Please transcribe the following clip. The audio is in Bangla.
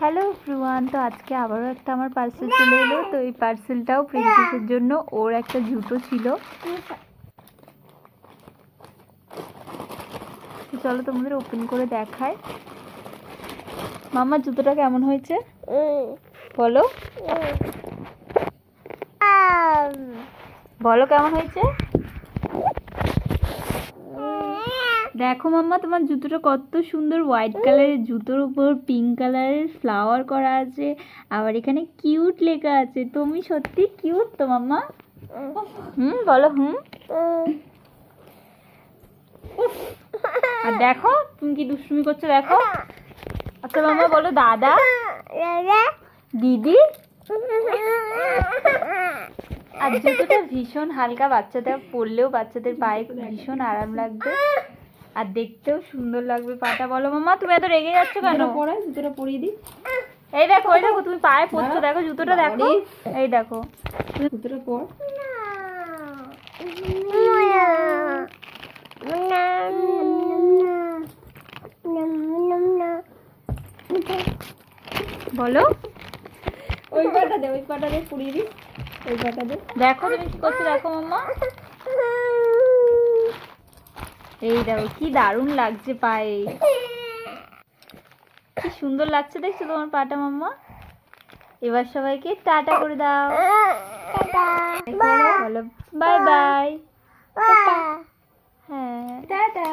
হ্যালো এভরিওয়ান, তো আজকে আবারও একটা আমার পার্সেল চলে এলো। তো এই পার্সেলটাও প্রিন্সেসের জন্য। ওর একটা জুতো ছিল, তো চলো তোমাদের ওপেন করে দেখায়। মাম্মা জুতোটা কেমন হয়েছে বলো, বলো কেমন হয়েছে। দেখো মাম্মা, তোমার জুতোটা কত সুন্দর, হোয়াইট কালারের জুতোর উপর পিঙ্ক কালারের ফ্লাওয়ার করা আছে, আবার এখানে কিউট লেখা আছে। তুমি সত্যি কিউট তো মাম্মা। বলো আর দেখো তুমি কি দুষ্টুমি করছো, দেখো। আচ্ছা মাম্মা বলো দাদা, দিদি। আর জুতোটা ভীষণ হালকা, বাচ্চাদের পরলেও বাচ্চাদের পায়ে ভীষণ আরাম লাগবে, আর দেখতেও সুন্দর লাগবে পাটা। বলো মাম্মা, তুমি এত রেগে যাচ্ছ কেন? জুতোটা পরিয়ে দিই। এই দেখো, ওই দেখো তুমি পায়ে পরছো, দেখো জুতোটা দেখো, এই দেখো জুতোটা পর। বলো ওই পাটা দে, ওই পাটা দে, পরিয়ে দিই। ওই পাটা দে। দেখো তুমি কি করছো, দেখো মাম্মা। এই দেখো কি দারুণ লাগছে পায়ে, কি সুন্দর লাগছে দেখছো তোমার পাটা মাম্মা। এবার সবাইকে টাটা করে দাও, বলো বাই বাই। হ্যাঁ টাটা।